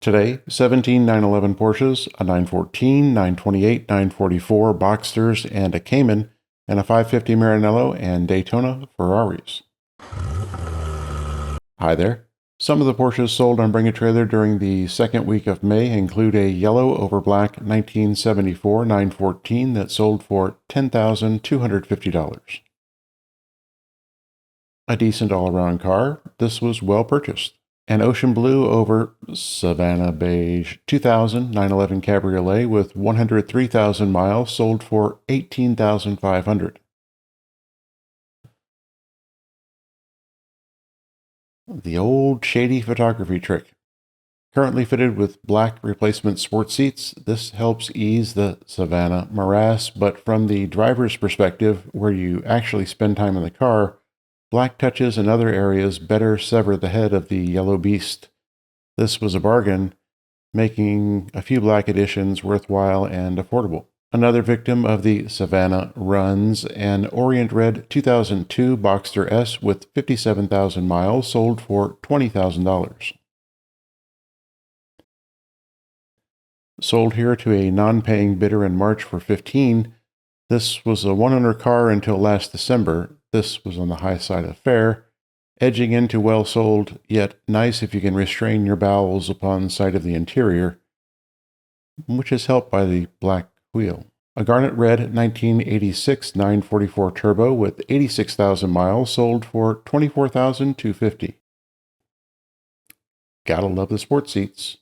Today, 17 911 Porsches, a 914, 928, 944 Boxsters, and a Cayman, and a 550 Maranello and Daytona Ferraris. Hi there. Some of the Porsches sold on Bring a Trailer during the second week of May include a yellow over black 1974 914 that sold for $10,250. A decent all-around car, this was well purchased. An ocean blue over savanna beige 2000 911 Cabriolet with 103,000 miles sold for $18,500. The old shady photography trick. Currently fitted with black replacement sport seats, this helps ease the savanna morass, but from the driver's perspective, where you actually spend time in the car, black touches in other areas better sever the head of the yellow beast. This was a bargain, making a few black additions worthwhile and affordable. Another victim of the Savannah runs, an Orient Red 2002 Boxster S with 57,000 miles sold for $20,000. Sold here to a non-paying bidder in March for $15,000. This was a one-owner car until last December. This was on the high side of fair, edging into well sold, yet nice if you can restrain your bowels upon sight of the interior, which is helped by the black wheel. A garnet red 1986 944 Turbo with 86,000 miles sold for $24,250. Gotta love the sports seats.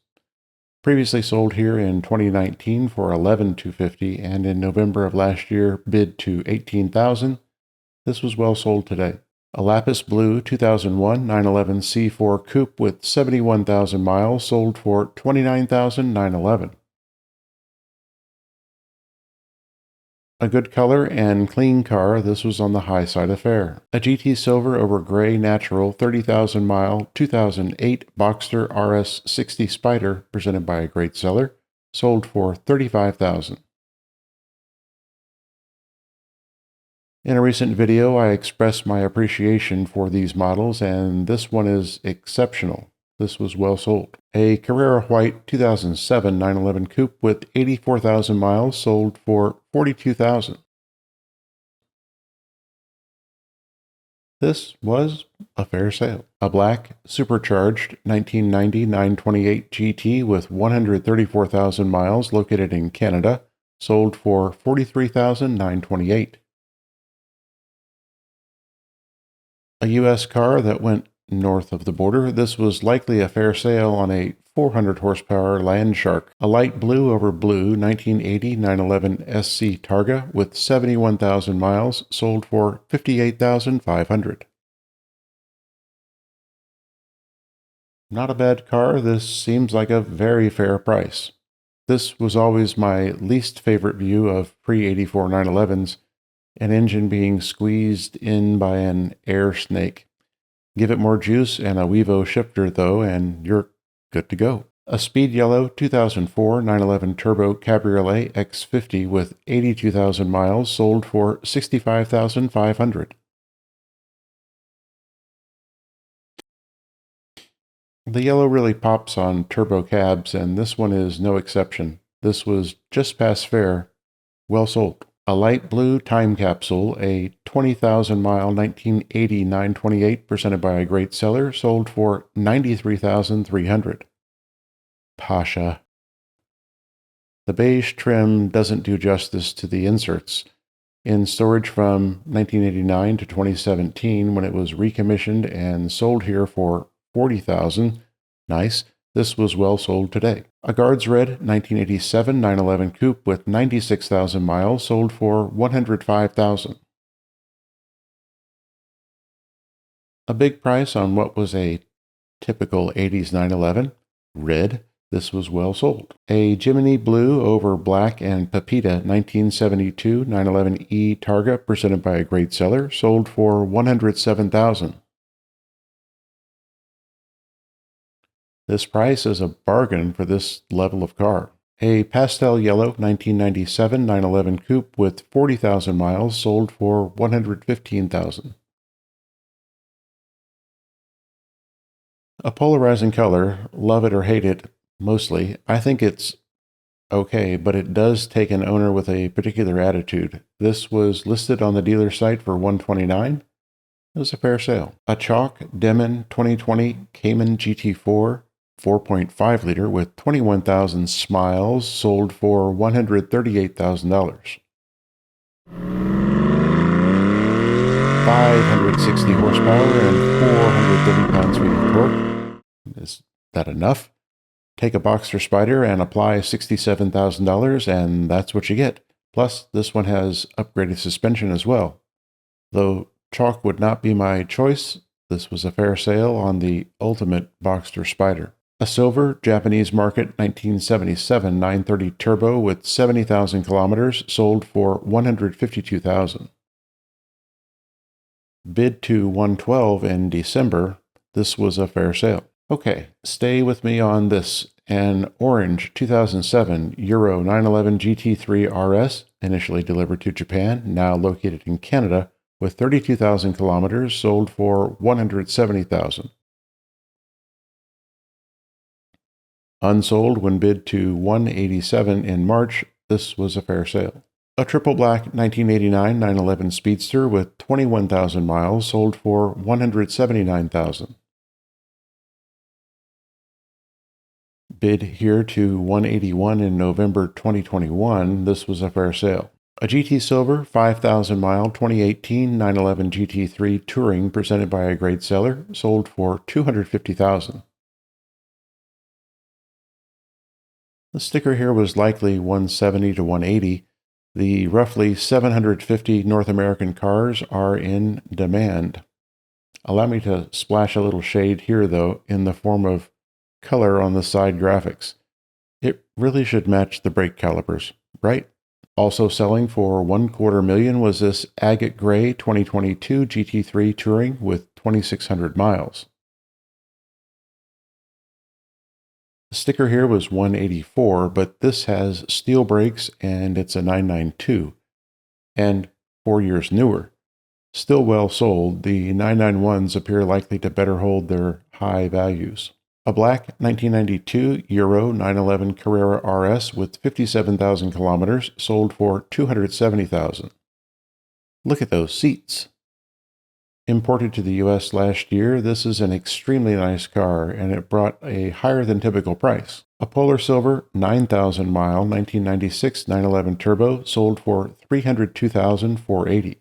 Previously sold here in 2019 for $11,250 and in November of last year bid to $18,000. This was well sold today. A lapis blue 2001 911 C4 Coupe with 71,000 miles sold for $29,911. A good color and clean car, this was on the high side of fair. A GT Silver over Gray Natural 30,000 mile 2008 Boxster RS 60 Spider presented by a great seller, sold for $35,000. In a recent video, I expressed my appreciation for these models, and this one is exceptional. This was well sold. A Carrera White 2007 911 Coupe with 84,000 miles sold for $42,000. This was a fair sale. A black supercharged 1990 928 GT with 134,000 miles located in Canada sold for $43,928. A U.S. car that went north of the border. This was likely a fair sale on a 400 horsepower Landshark, a light blue over blue 1980 911 SC Targa with 71,000 miles sold for $58,500. Not a bad car. This seems like a very fair price. This was always my least favorite view of pre-84 911s. An engine being squeezed in by an air snake. Give it more juice and a Wevo shifter though, and you're good to go. A speed yellow 2004 911 Turbo Cabriolet X50 with 82,000 miles sold for $65,500. The yellow really pops on turbo cabs, and this one is no exception. This was just past fair, well sold. A light blue time capsule, a 20,000-mile 1980 928 presented by a great seller, sold for $93,300. Pasha. The beige trim doesn't do justice to the inserts. In storage from 1989 to 2017 when it was recommissioned and sold here for $40,000. Nice. This was well sold today. A Guards Red 1987 911 Coupe with 96,000 miles sold for $105,000. A big price on what was a typical 80s 911. Red. This was well sold. A Jiminy Blue over Black and Pepita 1972 911E Targa presented by a great seller sold for $107,000. This price is a bargain for this level of car. A pastel yellow 1997 911 Coupe with 40,000 miles sold for $115,000. A polarizing color, love it or hate it, mostly. I think it's okay, but it does take an owner with a particular attitude. This was listed on the dealer site for $129. It was a fair sale. A chalk Demon 2020 Cayman GT4 4.5 liter with 21,000 smiles sold for $138,000. 560 horsepower and 430 pounds-feet of torque. Is that enough? Take a Boxster Spider and apply $67,000, and that's what you get. Plus, this one has upgraded suspension as well. Though chalk would not be my choice, this was a fair sale on the ultimate Boxster Spider. A silver Japanese market 1977 930 Turbo with 70,000 kilometers sold for $152,000. Bid to $112 in December. This was a fair sale. Okay, stay with me on this. An orange 2007 Euro 911 GT3 RS, initially delivered to Japan, now located in Canada, with 32,000 kilometers, sold for $170,000. Unsold when bid to $187 in March. This was a fair sale. A triple black 1989 911 Speedster with 21,000 miles, sold for $179,000. Bid here to $181 in November 2021. This was a fair sale. A GT Silver 5,000 mile 2018 911 GT3 Touring presented by a great seller, sold for $250,000. The sticker here was likely $170 to $180. The roughly 750 North American cars are in demand. Allow me to splash a little shade here, though, in the form of color on the side graphics. It really should match the brake calipers, right? Also selling for $250,000 was this agate gray 2022 GT3 Touring with 2,600 miles. The sticker here was $184, but this has steel brakes and it's a 992 and 4 years newer. Still well sold, the 991s appear likely to better hold their high values. A black 1992 Euro 911 Carrera RS with 57,000 kilometers sold for $270,000. Look at those seats. Imported to the US last year, this is an extremely nice car, and it brought a higher than typical price. A Polar Silver 9,000 mile 1996 911 Turbo sold for $302,480.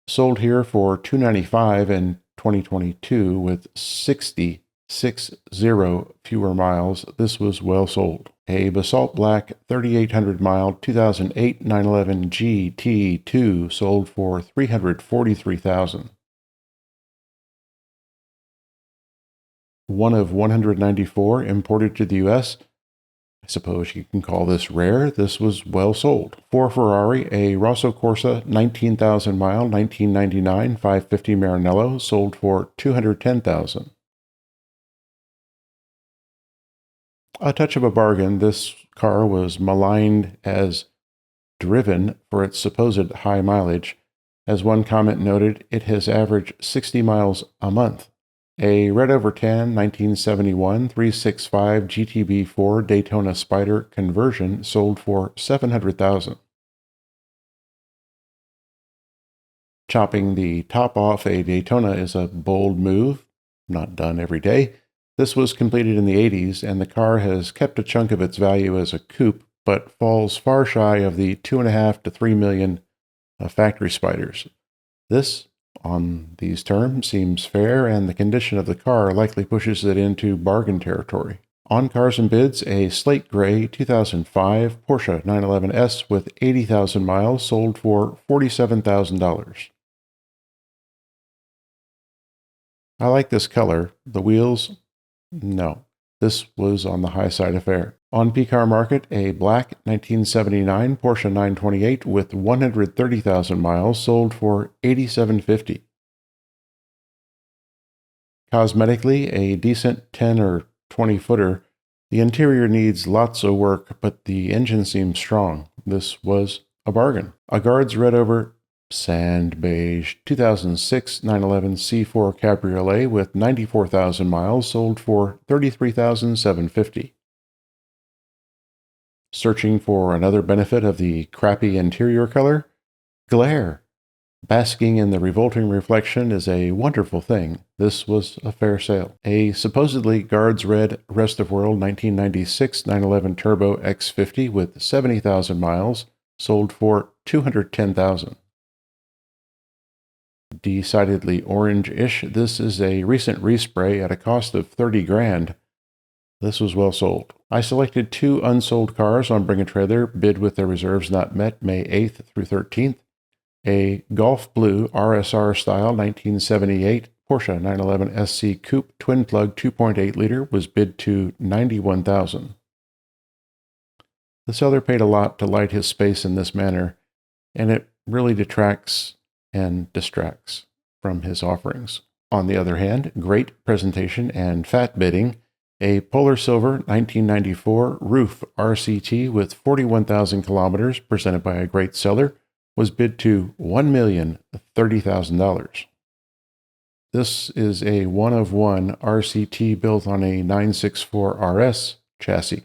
Sold here for $295 in 2022 with 60 fewer miles. This was well sold. A Basalt Black 3,800 mile 2008 911 GT2 sold for $343,000. One of 194 imported to the US. I suppose you can call this rare. This was well sold. For Ferrari, a Rosso Corsa 19,000 mile 1999 550 Maranello sold for $210,000. A touch of a bargain, this car was maligned as driven for its supposed high mileage. As one comment noted, it has averaged 60 miles a month. A red over tan 1971 365 GTB4 Daytona Spider conversion sold for $700,000. Chopping the top off a Daytona is a bold move, not done every day. This was completed in the 80s, and the car has kept a chunk of its value as a coupe, but falls far shy of the $2.5 to $3 million factory Spiders. This, on these terms, seems fair, and the condition of the car likely pushes it into bargain territory. On cars and bids, a slate gray 2005 Porsche 911 S with 80,000 miles sold for $47,000. I like this color. The wheels, no. This was on the high side of fair. On PCarMarket, a black 1979 Porsche 928 with 130,000 miles sold for $87.50. Cosmetically, a decent 10 or 20 footer. The interior needs lots of work, but the engine seems strong. This was a bargain. A Guards red over Sand beige 2006 911 C4 Cabriolet with 94,000 miles sold for $33,750. Searching for another benefit of the crappy interior color? Glare. Basking in the revolting reflection is a wonderful thing. This was a fair sale. A supposedly Guards Red Rest of World 1996 911 Turbo X50 with 70,000 miles sold for $210,000. Decidedly orange-ish, this is a recent respray at a cost of $30,000. This was well sold. I selected 2 unsold cars on Bring a Trailer, bid with their reserves not met May 8th through 13th. A Golf Blue RSR style 1978 Porsche 911 SC Coupe twin plug 2.8 liter was bid to $91,000. The seller paid a lot to light his space in this manner, and it really detracts and distracts from his offerings. On the other hand, great presentation and fat bidding. A Polar Silver 1994 Roof RCT with 41,000 kilometers presented by a great seller was bid to $1,030,000. This is a one-of-one RCT built on a 964 RS chassis.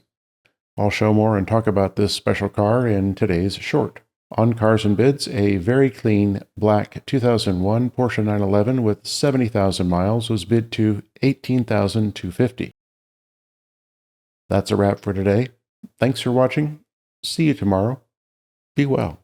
I'll show more and talk about this special car in today's short. On Cars and Bids, a very clean black 2001 Porsche 911 with 70,000 miles was bid to $18,250. That's a wrap for today. Thanks for watching. See you tomorrow. Be well.